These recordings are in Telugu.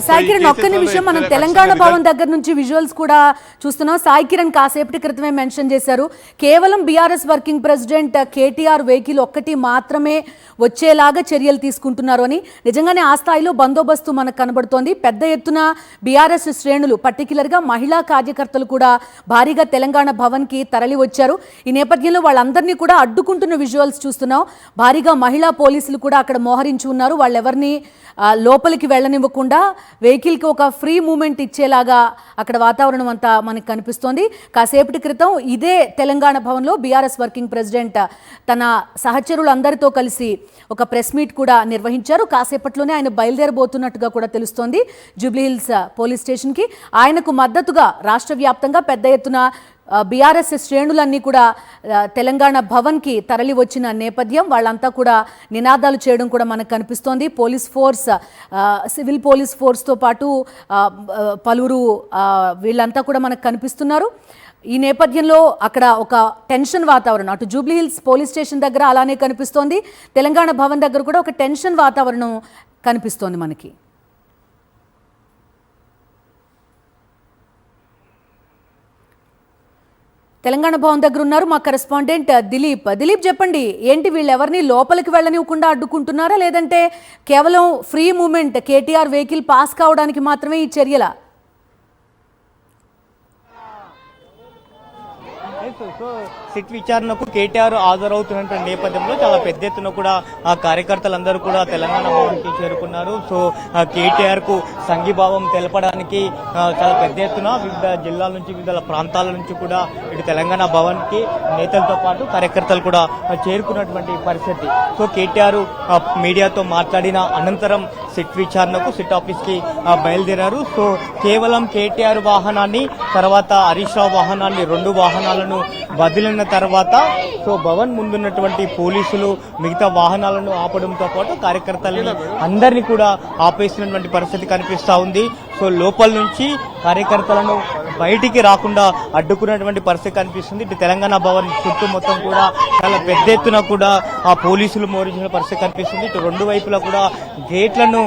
సాయి కిరణ్ ఒక్క నిమిషం, మనం తెలంగాణ భవన్ దగ్గర నుంచి విజువల్స్ కూడా చూస్తున్నాం. సాయి కిరణ్ కాసేపటి క్రితమే మెన్షన్ చేశారు, కేవలం BRS working president KTR vehicle ఒక్కటి మాత్రమే వచ్చేలాగా చర్యలు తీసుకుంటున్నారు అని. నిజంగానే ఆ స్థాయిలో బందోబస్తు మనకు కనబడుతోంది. పెద్ద ఎత్తున బీఆర్ఎస్ శ్రేణులు, పర్టికులర్గా మహిళా కార్యకర్తలు కూడా భారీగా తెలంగాణ భవన్ కి తరలి వచ్చారు. ఈ నేపథ్యంలో వాళ్ళందరినీ కూడా అడ్డుకుంటున్న విజువల్స్ చూస్తున్నాం. భారీగా మహిళా పోలీసులు కూడా అక్కడ మోహరించి ఉన్నారు. వాళ్ళెవరిని లోపలికి వెళ్ళనివ్వకుండా వెహికల్కి ఒక ఫ్రీ మూమెంట్ ఇచ్చేలాగా అక్కడ వాతావరణం అంతా మనకు కనిపిస్తోంది. కాసేపటి క్రితం ఇదే తెలంగాణ భవన్లో బీఆర్ఎస్ వర్కింగ్ ప్రెసిడెంట్ తన సహచరులందరితో కలిసి ఒక ప్రెస్ మీట్ కూడా నిర్వహించారు. కాసేపట్లోనే ఆయన బయలుదేరబోతున్నట్టుగా కూడా తెలుస్తోంది జూబ్లీహిల్స్ పోలీస్ స్టేషన్కి. ఆయనకు మద్దతుగా రాష్ట్ర వ్యాప్తంగా పెద్ద ఎత్తున బీఆర్ఎస్ శ్రేణులన్నీ కూడా తెలంగాణ భవన్కి తరలి వచ్చిన నేపథ్యం. వాళ్ళంతా కూడా నినాదాలు చేయడం కూడా మనకు కనిపిస్తోంది. పోలీస్ ఫోర్స్, సివిల్ పోలీస్ ఫోర్స్తో పాటు పలువురు వీళ్ళంతా కూడా మనకు కనిపిస్తున్నారు. ఈ నేపథ్యంలో అక్కడ ఒక టెన్షన్ వాతావరణం, అటు జూబ్లీహిల్స్ పోలీస్ స్టేషన్ దగ్గర అలానే కనిపిస్తోంది, తెలంగాణ భవన్ దగ్గర కూడా ఒక టెన్షన్ వాతావరణం కనిపిస్తోంది మనకి. తెలంగాణ భవన్ దగ్గర ఉన్నారు మా కరెస్పాండెంట్ దిలీప్. దిలీప్ చెప్పండి, ఏంటి వీళ్ళు ఎవరిని లోపలికి వెళ్ళనివ్వకుండా అడ్డుకుంటున్నారా, లేదంటే కేవలం free movement KTR vehicle pass కావడానికి మాత్రమే ఈ చర్యలా? సిట్ విచారణకు కేటీఆర్ హాజరవుతున్న నేపథ్యంలో చాలా పెద్ద ఎత్తున కూడా ఆ కార్యకర్తలందరూ కూడా తెలంగాణ భవన్కి చేరుకున్నారు. సో కేటీఆర్ కు సంఘీభావం తెలపడానికి చాలా పెద్ద ఎత్తున వివిధ జిల్లాల నుంచి, వివిధ ప్రాంతాల నుంచి కూడా ఇటు తెలంగాణ భవన్ కి నేతలతో పాటు కార్యకర్తలు కూడా చేరుకున్నటువంటి పరిస్థితి. సో కేటీఆర్ మీడియాతో మాట్లాడిన అనంతరం సిట్ విచారణకు సిట్ ఆఫీస్ కి బయలుదేరారు. సో కేవలం కేటీఆర్ వాహనాన్ని, తర్వాత హరీష్ రావు వాహనాన్ని, 2 వాహనాలను వదిలిన తర్వాత సో భవన్ ముందున్నటువంటి పోలీసులు మిగతా వాహనాలను ఆపడంతో పాటు కార్యకర్తలని అందరినీ కూడా ఆపేసినటువంటి పరిస్థితి కనిపిస్తా ఉంది. సో లోపల నుంచి కార్యకర్తలను బయటికి రాకుండా అడ్డుకున్నటువంటి పరిస్థితి కనిపిస్తుంది. ఇటు తెలంగాణ భవన్ చుట్టూ మొత్తం కూడా చాలా పెద్ద ఎత్తున కూడా ఆ పోలీసులు మోరించిన పరిస్థితి కనిపిస్తుంది. ఇటు 2 వైపులా కూడా గేట్లను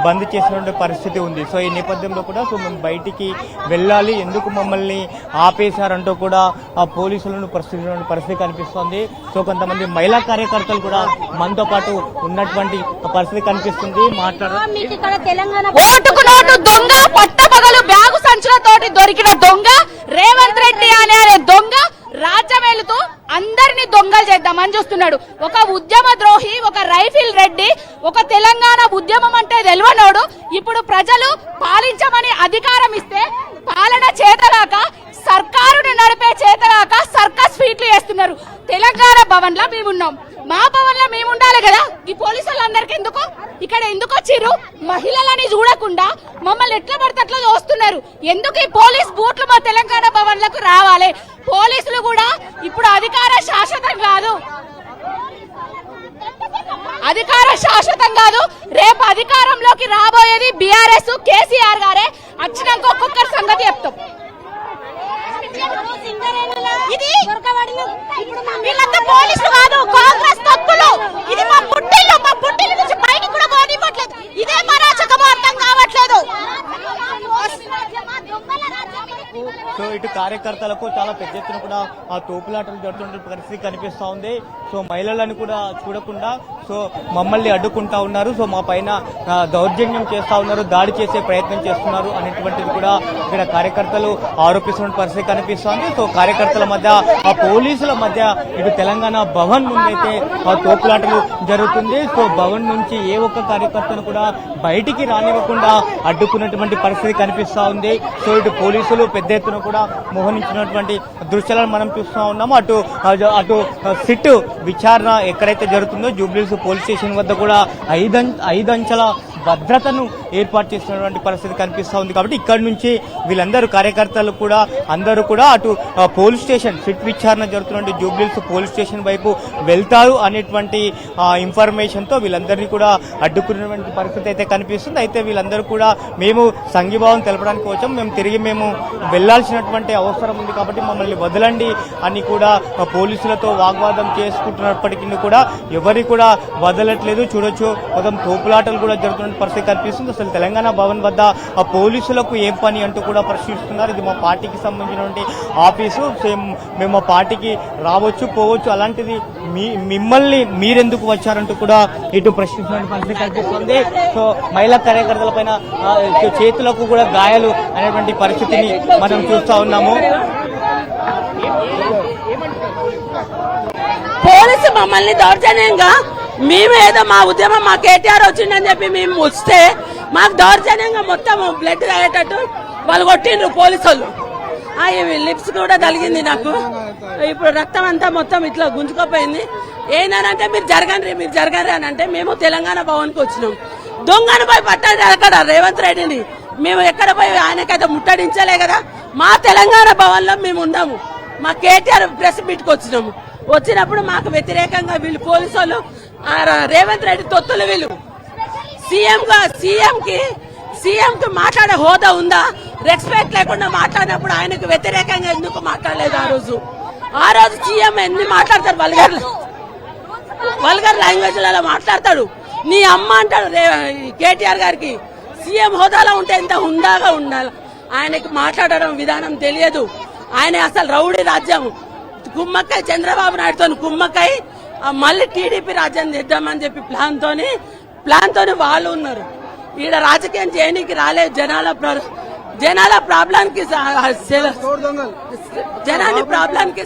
బంద్ చేసినటువంటి పరిస్థితి ఉంది. సో ఈ నేపథ్యంలో కూడా సో మేము బయటికి వెళ్ళాలి, ఎందుకు మమ్మల్ని ఆపేశారంటూ కూడా ఆ పోలీసులను పరిస్థితి కనిపిస్తుంది. సో కొంతమంది మహిళా కార్యకర్తలు కూడా మనతో పాటు ఉన్నటువంటి పరిస్థితి కనిపిస్తుంది. పట్టపగలు బ్యాగు సంచులతోటి దొరికిన దొంగ రేవంత్ రెడ్డి అనే దొంగ రాజ్యం వెళుతూ అందరినీ దొంగలు చేద్దామని చూస్తున్నాడు. ఒక ఉద్యమ ద్రోహి, ఒక రైఫిల్ రెడ్డి, ఒక తెలంగాణ ఉద్యమం అంటే తెలియనోడు ఇప్పుడు ప్రజలు పాలించమని అధికారం ఇస్తే పాలన చేతగాక, సర్కారుని నడిపే చేతగాక సర్కస్ ఫీట్లు చేస్తున్నారు. తెలంగాణ భవన్ లో మేమున్నాం, మా భవన్ లో మేము ఉండాలి కదా. ఈ పోలీసులందరికీ ఎందుకు ఇక్కడ ఎందుకు వచ్చిర్రు? మహిళలని చూడకుండా మమ్మల్ని ఎట్లా పడితే అట్లా చూస్తున్నారు. ఎందుకు ఈ పోలీస్ బూట్లు మా తెలంగాణ భవన్ లకు రావాలి? పోలీసులు కూడా ఇప్పుడు అధికార శాశ్వతం కాదు, రేపు అధికారంలోకి రాబోయేది బీఆర్ఎస్, కేసీఆర్ గారే. వచ్చినాక ఒక్కొక్కరి సంగతి చెప్తాం. ఇది వీళ్ళంతా పోలీసులు కాదు, కాంగ్రెస్ తప్పులు. ఇది మా పుట్టిల్లు, మా పుట్టిల్లు నుంచి బయటికి కూడా పోనివ్వట్లేదు. ఇదే మరాచకమో అర్థం కావట్లేదు. సో ఇటు కార్యకర్తలకు చాలా పెద్ద ఎత్తున కూడా ఆ తోపులాటలు జరుగుతున్న పరిస్థితి కనిపిస్తా ఉంది. సో మహిళలను కూడా చూడకుండా సో మమ్మల్ని అడ్డుకుంటా ఉన్నారు, సో మా పైన దౌర్జన్యం చేస్తా ఉన్నారు, దాడి చేసే ప్రయత్నం చేస్తున్నారు అనేటువంటిది కూడా ఇక్కడ కార్యకర్తలు ఆరోపిస్తున్న పరిస్థితి కనిపిస్తోంది. సో కార్యకర్తల మధ్య, ఆ పోలీసుల మధ్య ఇటు తెలంగాణ భవన్ ముందైతే ఆ తోపులాటలు జరుగుతుంది. సో భవన్ నుంచి ఏ ఒక్క కార్యకర్తను కూడా బయటికి రానివ్వకుండా అడ్డుకున్నటువంటి పరిస్థితి కనిపిస్తా ఉంది. సో ఇటు పోలీసులు పెద్ద ఎత్తున కూడా మోహరించినటువంటి దృశ్యాలను మనం చూస్తూ ఉన్నాము. అటు సిట్ విచారణ ఎక్కడైతే జరుగుతుందో జూబ్లీహిల్స్ పోలీస్ స్టేషన్ వద్ద కూడా 5 అంచెల భద్రతను ఏర్పాటు చేసినటువంటి పరిస్థితి కనిపిస్తా ఉంది. కాబట్టి ఇక్కడ నుంచి వీళ్ళందరూ కార్యకర్తలు కూడా అందరూ కూడా అటు పోలీస్ స్టేషన్, సిట్ విచారణ జరుగుతున్న జూబ్లీహిల్స్ పోలీస్ స్టేషన్ వైపు వెళ్తారు అనేటువంటి ఇన్ఫర్మేషన్ తో వీళ్ళందరినీ కూడా అడ్డుకున్నటువంటి పరిస్థితి అయితే కనిపిస్తుంది. అయితే వీళ్ళందరూ కూడా మేము సంఘీభావం తెలపడానికి వచ్చాం, మేము వెళ్లాల్సినటువంటి అవసరం ఉంది కాబట్టి మమ్మల్ని వదలండి అని కూడా పోలీసులతో వాగ్వాదం చేసుకుంటున్నప్పటికీ కూడా ఎవరి కూడా వదలట్లేదు. చూడొచ్చు, మొత్తం తోపులాటలు కూడా జరుగుతున్న చేస్తున్నటువంటి పరిస్థితి కనిపిస్తుంది. అసలు తెలంగాణ భవన్ వద్ద ఆ పోలీసులకు ఏం పని అంటూ కూడా ప్రశ్నిస్తున్నారు. ఇది మా పార్టీకి సంబంధించినటువంటి ఆఫీసు, సేమ్ మేము మా పార్టీకి రావచ్చు పోవచ్చు, అలాంటిది మిమ్మల్ని మీరెందుకు వచ్చారంటూ కూడా ఇటు ప్రశ్నిస్తున్న పరిస్థితి కనిపిస్తుంది. సో మహిళా కార్యకర్తల పైన చేతులకు కూడా గాయాలు అనేటువంటి పరిస్థితిని మనం చూస్తా ఉన్నాము. పోలీసు మమ్మల్ని దౌర్జన్యంగా మేము ఏదో మా ఉద్యమం మా కేటీఆర్ వచ్చిందని చెప్పి మేము వస్తే మాకు దౌర్జన్యంగా మొత్తం బ్లడ్ అయ్యేటట్టు వాళ్ళు కొట్టిండ్రు పోలీసు వాళ్ళు. లిప్స్ కూడా తగిలింది నాకు. ఇప్పుడు రక్తం అంతా మొత్తం ఇట్లా గుంజుకోపోయింది. ఏంటంటే మీరు జరగండి అని అంటే మేము తెలంగాణ భవన్కి వచ్చినాం. దొంగను పోయి పట్టాడు అక్కడ రేవంత్ రెడ్డిని. మేము ఎక్కడ పోయి ఆయనకైతే ముట్టడించలే కదా. మా తెలంగాణ భవన్ లో మేము ఉన్నాము. మా కేటీఆర్ ప్రెస్ మీట్కి వచ్చినాము. వచ్చినప్పుడు మాకు వ్యతిరేకంగా వీళ్ళు పోలీసు వాళ్ళు రేవంత్ రెడ్డి తొత్తులు వీళ్ళు సీఎం కి మాట్లాడే హోదా ఉందా? రెస్పెక్ట్ లేకుండా మాట్లాడినప్పుడు ఆయనకు వ్యతిరేకంగా ఎందుకు మాట్లాడలేదు? ఆ రోజు సీఎం ఎన్ని మాట్లాడతారు? వల్గర్ లాంగ్వేజ్ లలో మాట్లాడతాడు. నీ అమ్మ అంటాడు కేటీఆర్ గారికి. సీఎం హోదాలో ఉంటే ఎంత హుందాగా ఉండాలి. ఆయనకి మాట్లాడడం విధానం తెలియదు. ఆయన అసలు రౌడీ రాజ్యం కుమ్మక్కై చంద్రబాబు నాయుడుతో కుమ్మక్కై మళ్ళీ టీడీపీ రాజ్యం తెద్దామని చెప్పి ప్లాన్ తోని వాళ్ళు ఉన్నారు. ఈడ రాజకీయం చేయడానికి రాలేదు. జనాల ప్రాబ్లానికి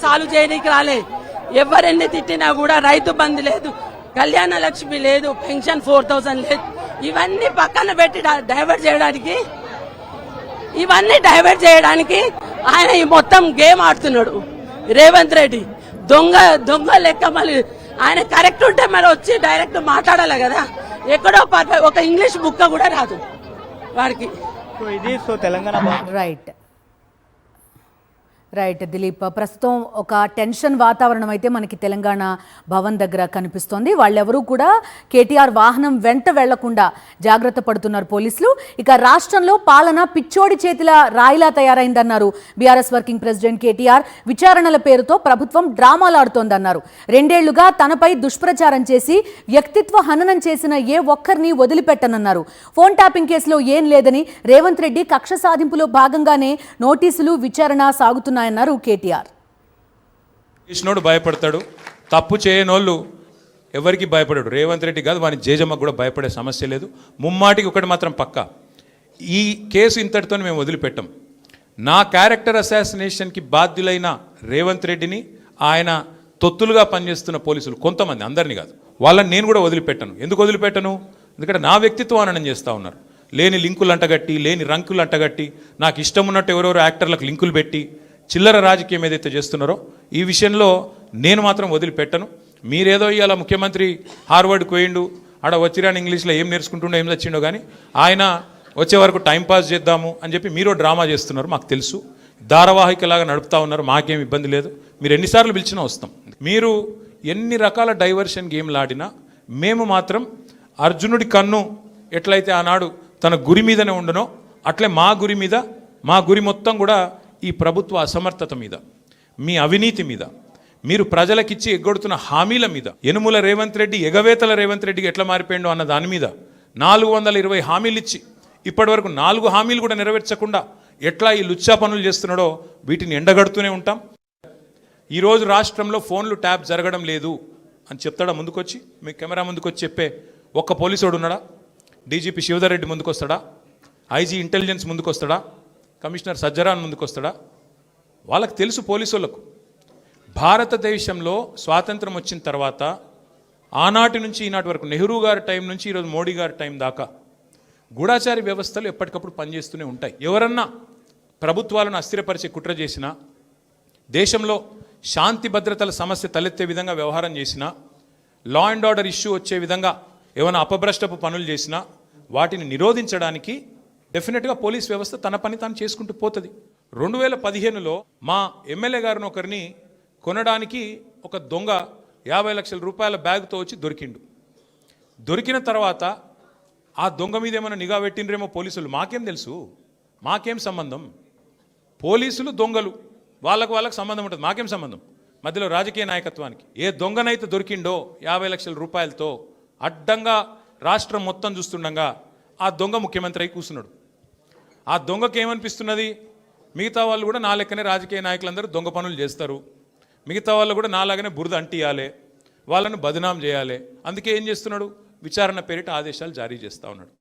సాల్వ్ చేయడానికి రాలే. ఎవరెన్ని తిట్టినా కూడా రైతు బంధు లేదు, కళ్యాణ లక్ష్మి లేదు, పెన్షన్ 4000 లేదు. ఇవన్నీ పక్కన పెట్టి డైవర్ట్ చేయడానికి ఆయన ఈ మొత్తం గేమ్ ఆడుతున్నాడు. రేవంత్ రెడ్డి దొంగ లెక్క. మళ్ళీ ఆయన కరెక్ట్ ఉంటే మరి వచ్చి డైరెక్ట్ మాట్లాడాలి కదా. ఎక్కడో ఒక ఇంగ్లీష్ బుక్క కూడా రాదు వాడికి. సో ఇది తెలంగాణ రైట్ దిలీప్, ప్రస్తుతం ఒక టెన్షన్ వాతావరణం అయితే మనకి తెలంగాణ భవన్ దగ్గర కనిపిస్తోంది. వాళ్ళెవరూ కూడా కేటీఆర్ వాహనం వెంట వెళ్లకుండా జాగ్రత్త పడుతున్నారు పోలీసులు. ఇక రాష్ట్రంలో పాలన పిచ్చోడి చేతిల రాయిలా తయారైందన్నారు బీఆర్ఎస్ వర్కింగ్ ప్రెసిడెంట్ కేటీఆర్. విచారణల పేరుతో ప్రభుత్వం డ్రామాలాడుతోందన్నారు. 2 ఏళ్లుగా తనపై దుష్ప్రచారం చేసి వ్యక్తిత్వ హననం చేసిన ఏ ఒక్కరిని వదిలిపెట్టనన్నారు. ఫోన్ ట్యాపింగ్ కేసులో ఏం లేదని రేవంత్ రెడ్డి కక్ష సాధింపులో భాగంగానే నోటీసులు విచారణ సాగుతున్నాయి అన్నారు కేటీఆర్. చేసినోడు భయపడతాడు, తప్పు చేయనోళ్ళు ఎవరికి భయపడాడు. రేవంత్ రెడ్డి కాదు, వాని జేజమ్మకు కూడా భయపడే సమస్య లేదు. ముమ్మాటికి ఒకటి మాత్రం పక్కా, ఈ కేసు ఇంతటితో మేము వదిలిపెట్టాం. నా క్యారెక్టర్ అసాసినేషన్కి బాధ్యులైన రేవంత్ రెడ్డిని, ఆయన తొత్తులుగా పనిచేస్తున్న పోలీసులు కొంతమంది, అందరినీ కాదు, వాళ్ళని నేను కూడా వదిలిపెట్టను. ఎందుకు వదిలిపెట్టను? ఎందుకంటే నా వ్యక్తిత్వం హననం చేస్తూ ఉన్నారు. లేని లింకులు అంటగట్టి, లేని రంకులు అంటగట్టి, నాకు ఇష్టం ఉన్నట్టు ఎవరెవరో యాక్టర్లకు లింకులు పెట్టి చిల్లర రాజకీయం ఏదైతే చేస్తున్నారో ఈ విషయంలో నేను మాత్రం వదిలిపెట్టను. మీరేదో ఇవాళ ముఖ్యమంత్రి హార్వర్డ్కి పోయిండు, ఆడ వచ్చిరాని ఇంగ్లీష్లో ఏం నేర్చుకుంటుండో ఏం తెచ్చిండో కానీ ఆయన వచ్చే వరకు టైంపాస్ చేద్దాము అని చెప్పి మీరు డ్రామా చేస్తున్నారు. మాకు తెలుసు, ధారావాహికలాగా నడుపుతా ఉన్నారు. మాకేం ఇబ్బంది లేదు. మీరు ఎన్నిసార్లు పిలిచినా వస్తాం. మీరు ఎన్ని రకాల డైవర్షన్ గేమ్లు ఆడినా మేము మాత్రం అర్జునుడి కన్ను ఎట్లయితే ఆనాడు తన గురి మీదనే ఉండనో అట్లే మా గురి మొత్తం కూడా ఈ ప్రభుత్వ అసమర్థత మీద, మీ అవినీతి మీద, మీరు ప్రజలకిచ్చి ఎగ్గొడుతున్న హామీల మీద, యనుమల రేవంత్ రెడ్డి ఎగవేతల రేవంత్ రెడ్డికి ఎట్లా మారిపోయిండో అన్న దాని మీద 420 హామీలు ఇచ్చి ఇప్పటి వరకు 4 హామీలు కూడా నెరవేర్చకుండా ఎట్లా ఈ లుచ్చా పనులు చేస్తున్నాడో వీటిని ఎండగడుతూనే ఉంటాం. ఈరోజు రాష్ట్రంలో ఫోన్లు ట్యాప్ జరగడం లేదు అని చెప్తాడా ముందుకొచ్చి, మీ కెమెరా ముందుకొచ్చి చెప్పే ఒక్క పోలీసోడు ఉన్నాడా? డీజీపీ శివధర్ రెడ్డి ముందుకొస్తాడా? ఐజీ ఇంటెలిజెన్స్ ముందుకొస్తాడా? కమిషనర్ సజ్జరాన్ ముందుకొస్తాడా? వాళ్ళకి తెలుసు పోలీసు వాళ్ళకు. భారతదేశంలో స్వాతంత్రం వచ్చిన తర్వాత ఆనాటి నుంచి ఈనాటి వరకు, నెహ్రూ గారి టైం నుంచి ఈరోజు మోడీ గారి టైం దాకా గూఢాచారి వ్యవస్థలు ఎప్పటికప్పుడు పనిచేస్తూనే ఉంటాయి. ఎవరన్నా ప్రభుత్వాలను అస్థిరపరిచే కుట్ర చేసినా, దేశంలో శాంతి భద్రతల సమస్య తలెత్తే విధంగా వ్యవహారం చేసినా, లా అండ్ ఆర్డర్ ఇష్యూ వచ్చే విధంగా ఏమైనా అపభ్రష్టపు పనులు చేసినా వాటిని నిరోధించడానికి డెఫినెట్గా పోలీస్ వ్యవస్థ తన పని తాను చేసుకుంటూ పోతుంది. 2015లో మా ఎమ్మెల్యే గారిని ఒకరిని కొనడానికి ఒక దొంగ 50 లక్షల రూపాయల బ్యాగ్తో వచ్చి దొరికిండు. దొరికిన తర్వాత ఆ దొంగ మీద ఏమైనా నిఘా పెట్టిండ్రేమో పోలీసులు. మాకేం తెలుసు? మాకేం సంబంధం? పోలీసులు దొంగలు, వాళ్ళకు సంబంధం ఉంటుంది. మాకేం సంబంధం? మధ్యలో రాజకీయ నాయకత్వానికి. ఏ దొంగనైతే దొరికిండో 50 లక్షల రూపాయలతో అడ్డంగా రాష్ట్రం మొత్తం చూస్తుండగా ఆ దొంగ ముఖ్యమంత్రి అయి కూర్చున్నాడు. ఆ దొంగకి ఏమనిపిస్తున్నది, మిగతా వాళ్ళు కూడా నా లెక్కనే రాజకీయ నాయకులందరూ దొంగ పనులు చేస్తారు, మిగతా వాళ్ళు కూడా నాలాగానే బురద అంటియాలి, వాళ్ళను బదనాం చేయాలి. అందుకే ఏం చేస్తున్నాడు, విచారణ పేరిట ఆదేశాలు జారీ చేస్తూ ఉన్నాడు.